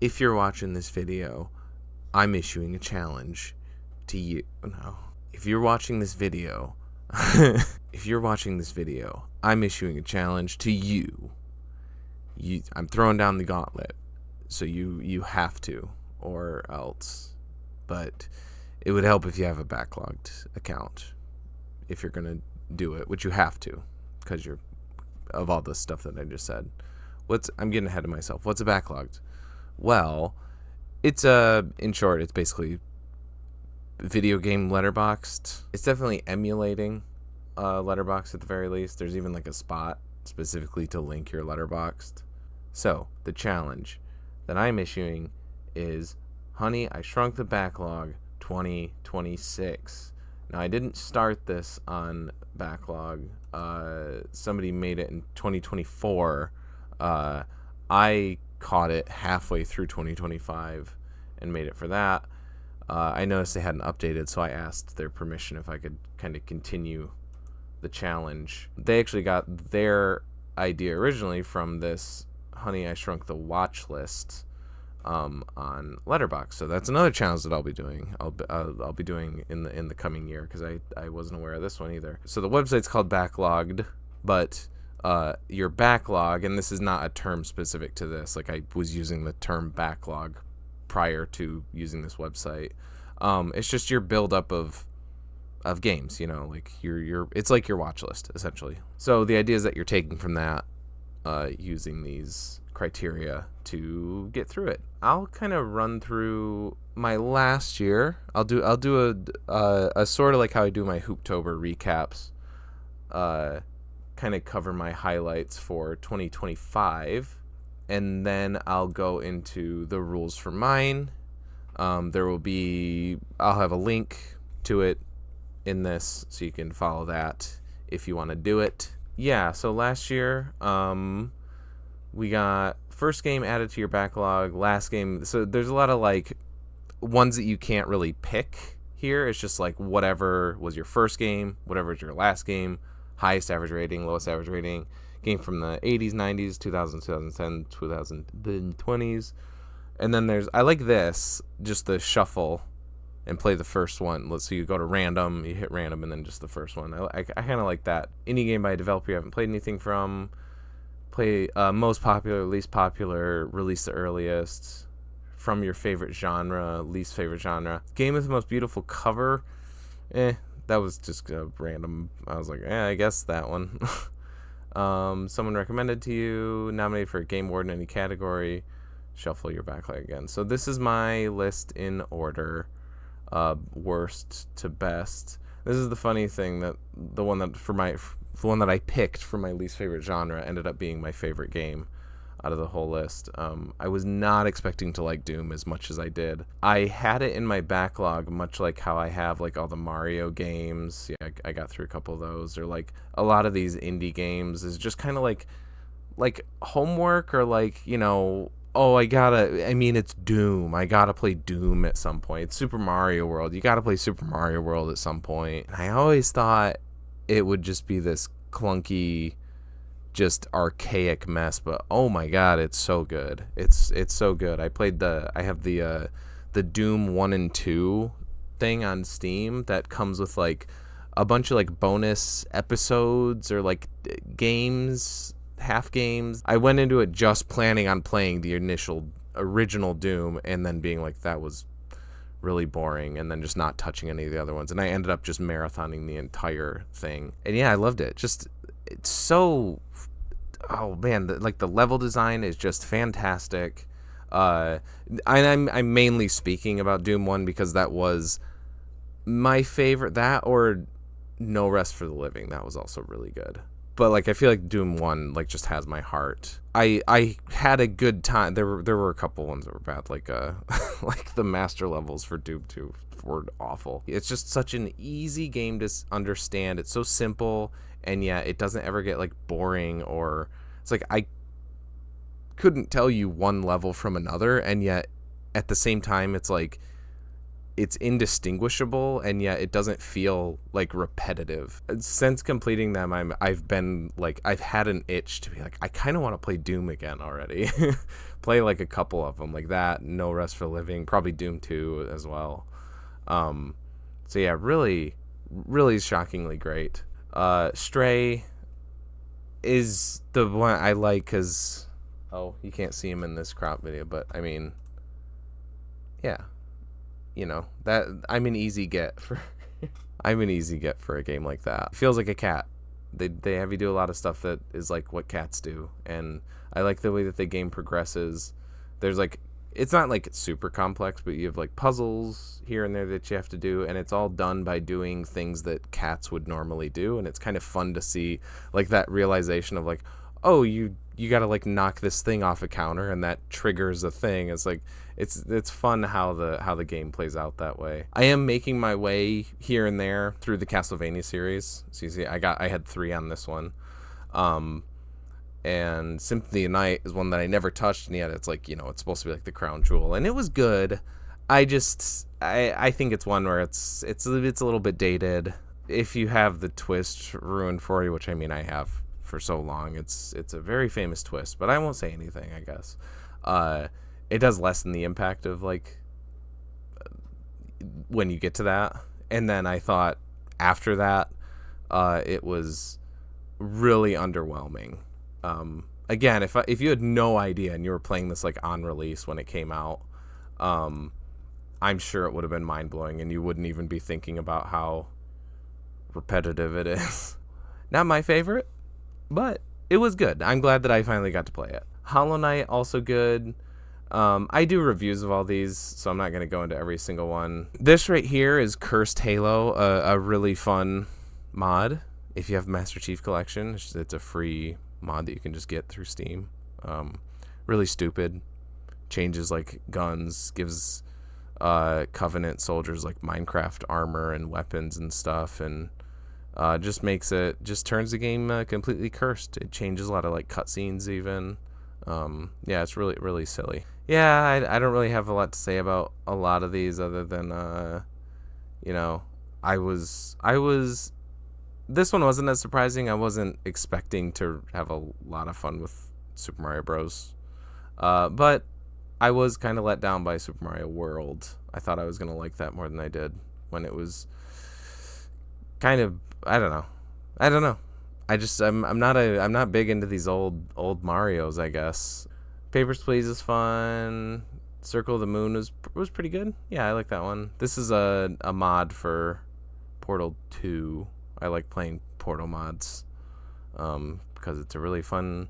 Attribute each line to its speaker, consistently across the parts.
Speaker 1: if you're watching this video, I'm issuing a challenge to you. No. If you're watching this video, I'm issuing a challenge to you. I'm throwing down the gauntlet. So you have to, or else. But it would help if you have a backlogged account if you're going to do it, which you have to because you're of all the stuff that I just said. I'm getting ahead of myself. What's a backlogged? Well, it's in short, it's basically video game Letterboxd. It's definitely emulating Letterboxd at the very least. There's even like a spot specifically to link your Letterboxd. So the challenge that I'm issuing is Honey, I Shrunk the Backlog 2026. Now, I didn't start this on Backlog. Somebody made it in 2024. I caught it halfway through 2025 and made it for that. I noticed they hadn't updated, so I asked their permission if I could kind of continue the challenge. They actually got their idea originally from this Honey, I Shrunk the watch list on Letterboxd. So that's another challenge that I'll be doing. I'll be doing in the coming year because I wasn't aware of this one either. So the website's called Backlogged, but your backlog, and this is not a term specific to this. Like I was using the term backlog prior to using this website. It's just your buildup of games. You know, like it's like your watch list essentially. So the idea is that you're taking from that, using these criteria to get through it. I'll kind of run through my last year. I'll do a sort of like how I do my Hooptober recaps. Kind of cover my highlights for 2025, and then I'll go into the rules for mine. I'll have a link to it in this, so you can follow that if you want to do it. Yeah, so last year, we got first game added to your backlog, last game. So there's a lot of like ones that you can't really pick here. It's just like whatever was your first game, whatever was your last game, highest average rating, lowest average rating, game from the 80s, 90s, 2000s, 2010, 2020s. And then I like this, just the shuffle and play the first one. So you go to random, you hit random, and then just the first one. I kind of like that. Any game by a developer you haven't played anything from. Play most popular, least popular, release the earliest, from your favorite genre, least favorite genre. Game with the most beautiful cover. That was just random. I was like, I guess that one. Someone recommended to you, nominated for a Game Award in any category. Shuffle your backlog again. So this is my list in order, worst to best. This is the funny thing, that the one that I picked for my least favorite genre ended up being my favorite game out of the whole list. I was not expecting to like Doom as much as I did. I had it in my backlog, much like how I have like all the Mario games. Yeah, I got through a couple of those. Or like a lot of these indie games is just kind of like homework, or like, you know, it's Doom. I gotta play Doom at some point. It's Super Mario World. You gotta play Super Mario World at some point. And I always thought it would just be this clunky, just archaic mess, but oh my god, it's so good. It's so good. I have the Doom 1 and 2 thing on Steam that comes with like a bunch of like bonus episodes or like games, half games. I went into it just planning on playing the original Doom, and then being like, that was really boring, and then just not touching any of the other ones, and I ended up just marathoning the entire thing. And yeah, I loved it. Just, it's so, oh man, the level design is just fantastic. I'm mainly speaking about Doom 1 because that was my favorite. That or No Rest for the Living, that was also really good. But like, I feel like Doom 1 like just has my heart. I had a good time. There were a couple ones that were bad, like like the master levels for Doom 2 were awful. It's just such an easy game to understand. It's so simple, and yet it doesn't ever get like boring, or it's like I couldn't tell you one level from another, and yet at the same time it's like it's indistinguishable, and yet it doesn't feel like repetitive. Since completing them, I've had an itch to be like, I kind of want to play Doom again already. play like a couple of them, like that, No Rest for the Living, probably Doom 2 as well. So yeah, really, really shockingly great. Stray is the one I like because, oh, you can't see him in this crop video, but I mean, yeah, that I'm an easy get for a game like that. It feels like a cat. They have you do a lot of stuff that is like what cats do, and I like the way that the game progresses. There's like, it's not like it's super complex, but you have like puzzles here and there that you have to do, and it's all done by doing things that cats would normally do, and it's kind of fun to see like that realization of like, oh, you gotta like knock this thing off a counter and that triggers a thing. It's like it's fun how the game plays out that way. I am making my way here and there through the Castlevania series. So you see, I had 3 on this one. And Symphony of Night is one that I never touched, and yet it's like, it's supposed to be like the crown jewel, and it was good. I think it's one where it's a little bit dated. If you have the twist ruined for you, which I mean I have for so long, it's a very famous twist, but I won't say anything, I guess. It does lessen the impact of like when you get to that. And then I thought after that, it was really underwhelming. Again, if you had no idea and you were playing this like on release when it came out, I'm sure it would have been mind-blowing, and you wouldn't even be thinking about how repetitive it is. Not my favorite, but it was good. I'm glad that I finally got to play it. Hollow Knight, also good. I do reviews of all these, so I'm not going to go into every single one. This right here is Cursed Halo, a really fun mod. If you have Master Chief Collection, it's a free mod that you can just get through Steam. Really stupid. Changes like guns, gives Covenant soldiers like Minecraft armor and weapons and stuff, and just turns the game completely cursed. It changes a lot of like cutscenes even. Yeah, it's really, really silly. Yeah, I don't really have a lot to say about a lot of these other than, this one wasn't as surprising. I wasn't expecting to have a lot of fun with Super Mario Bros. But I was kind of let down by Super Mario World. I thought I was going to like that more than I did when it was kind of, I don't know. I'm not big into these old Marios, I guess. Papers, Please is fun. Circle of the Moon was pretty good. Yeah, I like that one. This is a mod for Portal 2. I like playing Portal mods because it's a really fun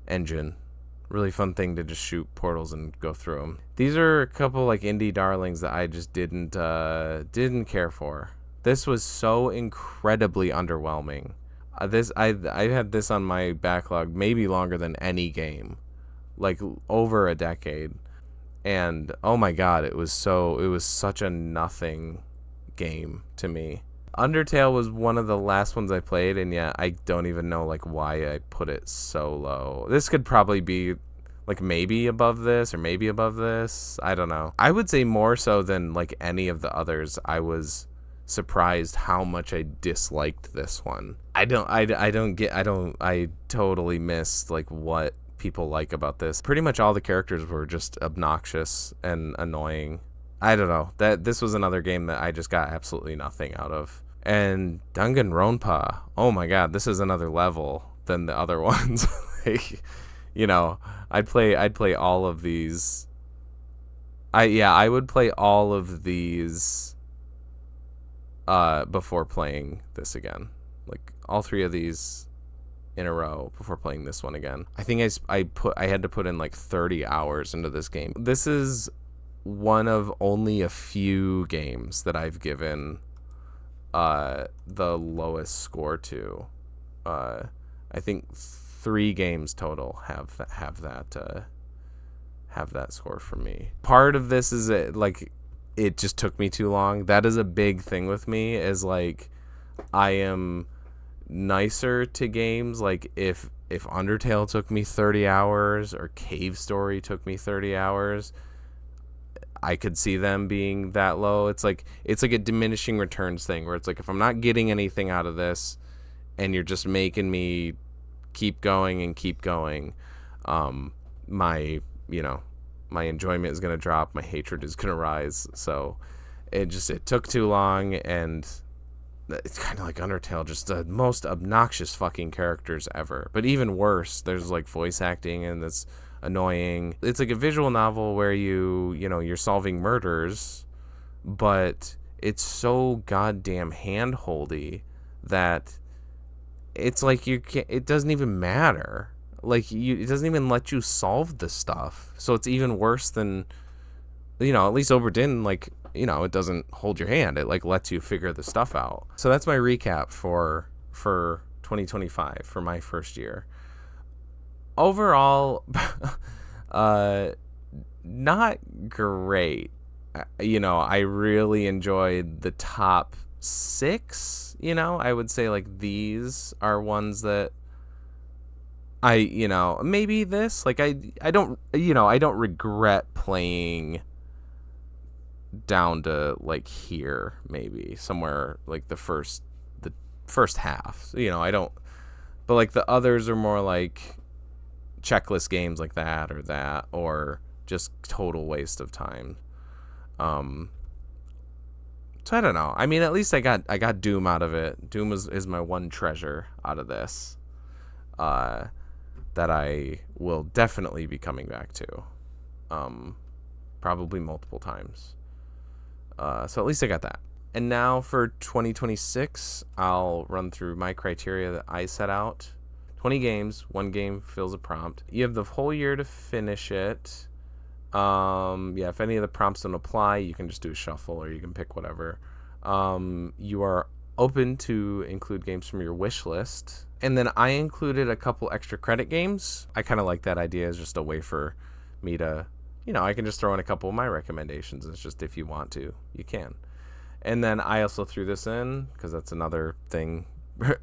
Speaker 1: engine. Really fun thing to just shoot portals and go through them. These are a couple like indie darlings that I just didn't care for. This was so incredibly underwhelming. I had this on my backlog maybe longer than any game, like over a decade, and oh my god, it was such a nothing game to me. Undertale was one of the last ones I played, and yet I don't even know like why I put it so low. This could probably be like maybe above this or maybe above this. I don't know. I would say more so than like any of the others. I was surprised how much I disliked this one. I totally missed like what people like about this. Pretty much all the characters were just obnoxious and annoying. I don't know. This was another game that I just got absolutely nothing out of. And Danganronpa, oh my god, this is another level than the other ones. Like, I'd play all of these. I would play all of these before playing this again. Like all 3 of these in a row before playing this one again. I think I had to put in like 30 hours into this game. This is one of only a few games that I've given the lowest score to. I think 3 games total have that score for me. Part of this is it just took me too long. That is a big thing with me, is like I am nicer to games like if Undertale took me 30 hours or Cave Story took me 30 hours, I could see them being that low. It's like a diminishing returns thing where it's like, if I'm not getting anything out of this and you're just making me keep going and keep going, my my enjoyment is going to drop, my hatred is going to rise. So it took too long, and it's kind of like Undertale, just the most obnoxious fucking characters ever. But even worse, there's like voice acting, and it's annoying. It's like a visual novel where you're solving murders, but it's so goddamn hand-holdy that it's like it doesn't even matter. Like, it doesn't even let you solve the stuff. So it's even worse than, at least Oberdin, like, it doesn't hold your hand. It, like, lets you figure the stuff out. So that's my recap for 2025, for my first year. Overall, not great. I really enjoyed the top 6. I would say, like, these are ones that maybe this, like, I don't regret playing down to, like, here, maybe somewhere like the first half. I don't, but like the others are more like checklist games like that, or just total waste of time. So I don't know. I mean, at least I got Doom out of it. Doom is my one treasure out of this. That I will definitely be coming back to, probably multiple times. So at least I got that. And now for 2026, I'll run through my criteria that I set out. 20 games, 1 game fills a prompt. You have the whole year to finish it. If any of the prompts don't apply, you can just do a shuffle, or you can pick whatever. You are open to include games from your wish list. And then I included a couple extra credit games. I kind of like that idea as just a way for me to, I can just throw in a couple of my recommendations. It's just, if you want to, you can. And then I also threw this in because that's another thing.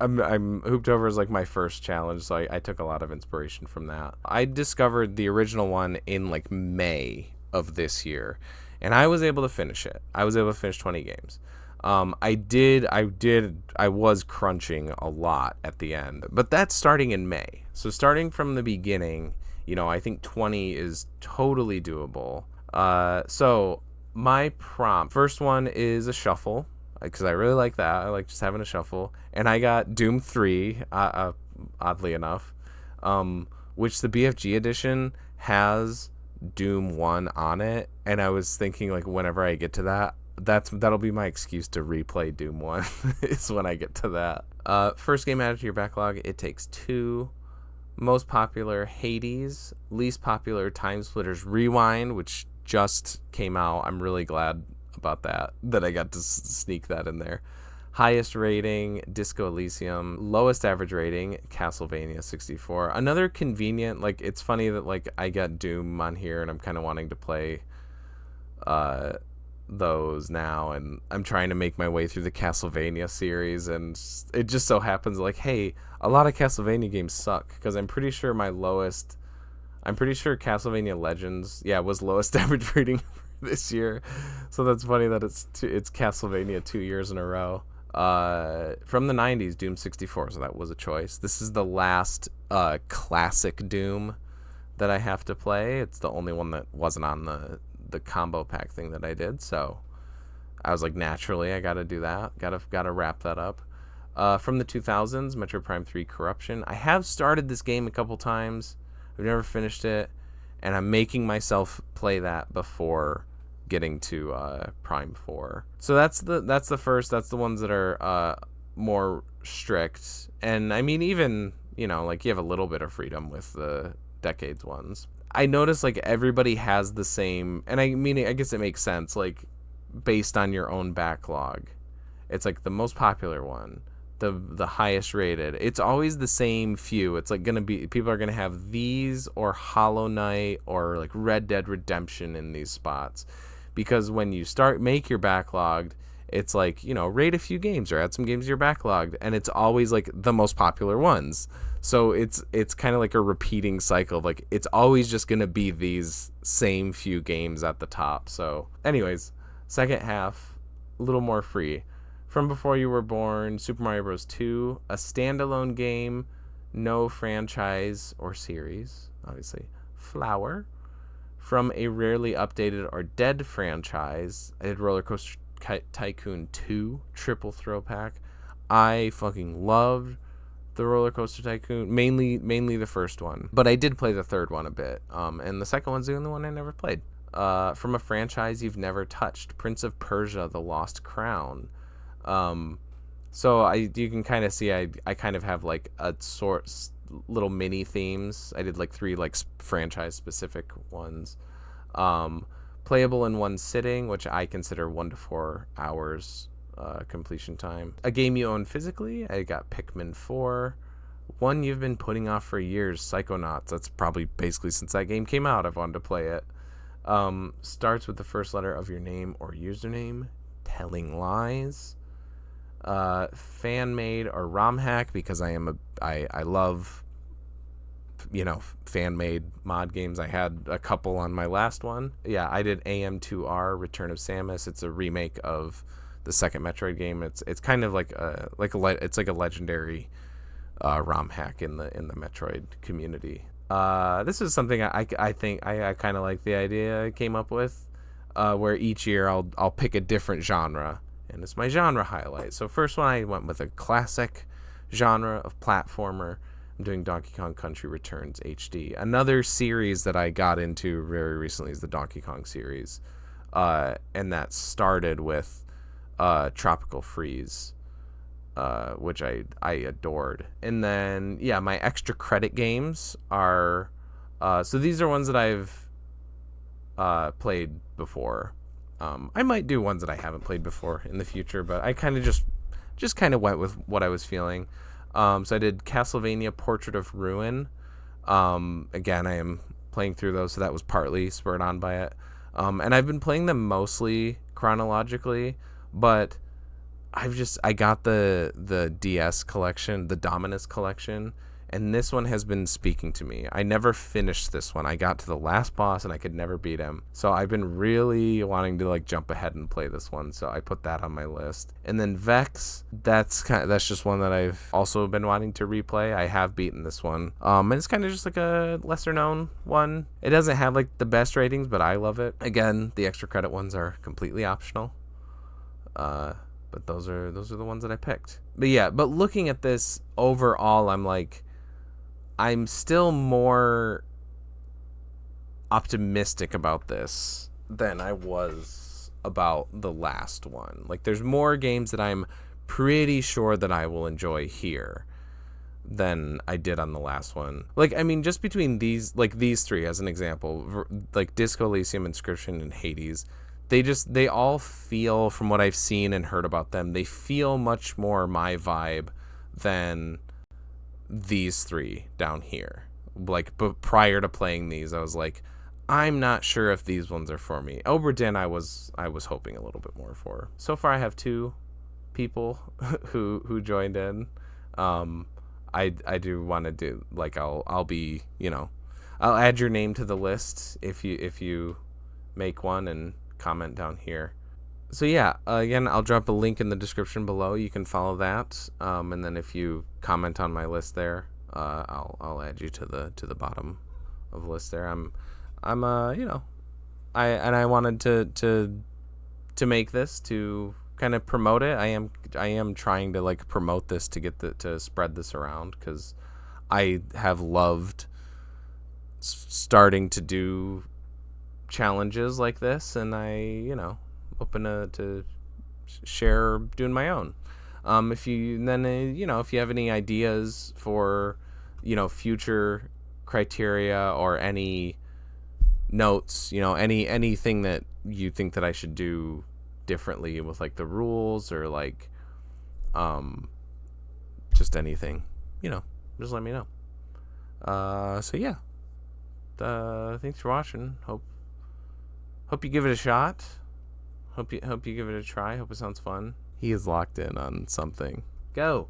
Speaker 1: I'm Hooped Over is like my first challenge, so I took a lot of inspiration from that. I discovered the original one in like May of this year, and I was able to finish it. I was able to finish 20 games. I was crunching a lot at the end, but that's starting in May. So starting from the beginning, I think 20 is totally doable. So my prompt, first one is a shuffle, because I really like that. I like just having a shuffle. And I got Doom 3, oddly enough, which the BFG edition has Doom 1 on it. And I was thinking, like, whenever I get to that, that'll be my excuse to replay Doom 1 is when I get to that. First game added to your backlog, It Takes Two. Most popular, Hades. Least popular, Time Splitters Rewind, which just came out. I'm really glad about that I got to sneak that in there. Highest rating, Disco Elysium. Lowest average rating, Castlevania 64. Another convenient, like, it's funny that, like, I got Doom on here and I'm kind of wanting to play those now, and I'm trying to make my way through the Castlevania series, and it just so happens, like, hey, a lot of Castlevania games suck, because I'm pretty sure Castlevania Legends, was lowest average rating for this year. So that's funny that it's Castlevania 2 years in a row. From the 90s, Doom 64, so that was a choice. This is the last classic Doom that I have to play. It's the only one that wasn't on the combo pack thing that I did, so I was like, naturally I gotta do that, gotta wrap that up. From the 2000s, Metro Prime 3 Corruption. I have started this game a couple times. I've never finished it, and I'm making myself play that before getting to Prime 4. So that's the first. That's the ones that are more strict. And I mean, even, like, you have a little bit of freedom with the Decades ones. I noticed, like, everybody has the same, and I mean, I guess it makes sense, like, based on your own backlog. It's like the most popular one, the highest rated. It's always the same few. It's like gonna be, people are gonna have these or Hollow Knight or like Red Dead Redemption in these spots, because when you make your backlogged, it's like, rate a few games or add some games to your backlogged, and it's always like the most popular ones. So it's kind of like a repeating cycle. Like, it's always just going to be these same few games at the top. So anyways, second half, a little more free. From Before You Were Born, Super Mario Bros. 2, a standalone game, no franchise or series, obviously. Flower, From a rarely updated or dead franchise, I did Roller Coaster Tycoon 2 Triple Thrill Pack. I fucking loved the Roller Coaster Tycoon, mainly the first one, but I did play the third one a bit. And the second one's the only one I never played. From a franchise you've never touched, Prince of Persia: The Lost Crown. So you can kind of see I kind of have like a little mini themes. I did like 3 like franchise specific ones. Playable in one sitting, which I consider 1 to 4 hours completion time. A game you own physically, I got Pikmin 4. One you've been putting off for years, Psychonauts. That's probably basically since that game came out I've wanted to play it. Starts with the first letter of your name or username. Telling Lies. Fan made or ROM hack, because I love fan made mod games. I had a couple on my last one. Yeah, I did AM2R Return of Samus. It's a remake of the second Metroid game. It's kind of like a legendary ROM hack in the Metroid community. This is something I think I kind of like the idea I came up with, where each year I'll pick a different genre, and it's my genre highlight. So first one, I went with a classic genre of platformer. I'm doing Donkey Kong Country Returns HD. Another series that I got into very recently is the Donkey Kong series, and that started with Tropical Freeze, which I adored. And then my extra credit games are so these are ones that I've played before. I might do ones that I haven't played before in the future, but I kind of just kind of went with what I was feeling. So I did Castlevania Portrait of Ruin. Again, I am playing through those, so that was partly spurred on by it. And I've been playing them mostly chronologically, but I got the DS collection, the Dominus collection, and this one has been speaking to me. I never finished this one. I got to the last boss and I could never beat him. So I've been really wanting to like jump ahead and play this one. So I put that on my list. And then Vex, that's just one that I've also been wanting to replay. I have beaten this one. And it's kind of just like a lesser known one. It doesn't have like the best ratings, but I love it. Again, the extra credit ones are completely optional. But those are the ones that I picked. But looking at this overall, I'm still more optimistic about this than I was about the last one. Like, there's more games that I'm pretty sure that I will enjoy here than I did on the last one. Like, I mean, just between these 3 as an example, like Disco Elysium, Inscription, and Hades, they all feel, from what I've seen and heard about them, they feel much more my vibe than these 3 down here. But prior to playing these, I was like, I'm not sure if these ones are for me. Obra Dinn, I was hoping a little bit more for. So far, I have 2 people who joined in. I do want to do, like, I'll be, I'll add your name to the list if you make one and comment down here. So again, I'll drop a link in the description below. You can follow that, and then if you comment on my list there, I'll add you to the bottom of the list there. I wanted to make this to kind of promote it. I am trying to like promote this to get to spread this around, because I have loved starting to do challenges like this, and I open to share doing my own. If you have any ideas for future criteria or any notes, anything that you think that I should do differently with like the rules, or like just anything, just let me know. Thanks for watching. Hope you give it a shot. Hope you give it a try. Hope it sounds fun. He is locked in on something. Go.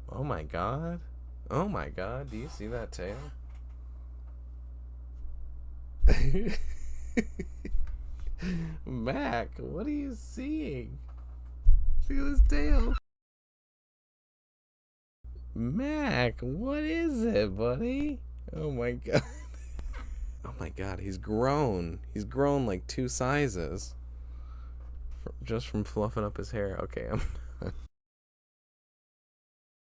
Speaker 1: Oh my god. Do you see that tail? Mac, what are you seeing? Look at his tail. Mac, what is it, buddy? Oh my god. Oh my god, he's grown. He's grown like 2 sizes. Just from fluffing up his hair. Okay, I'm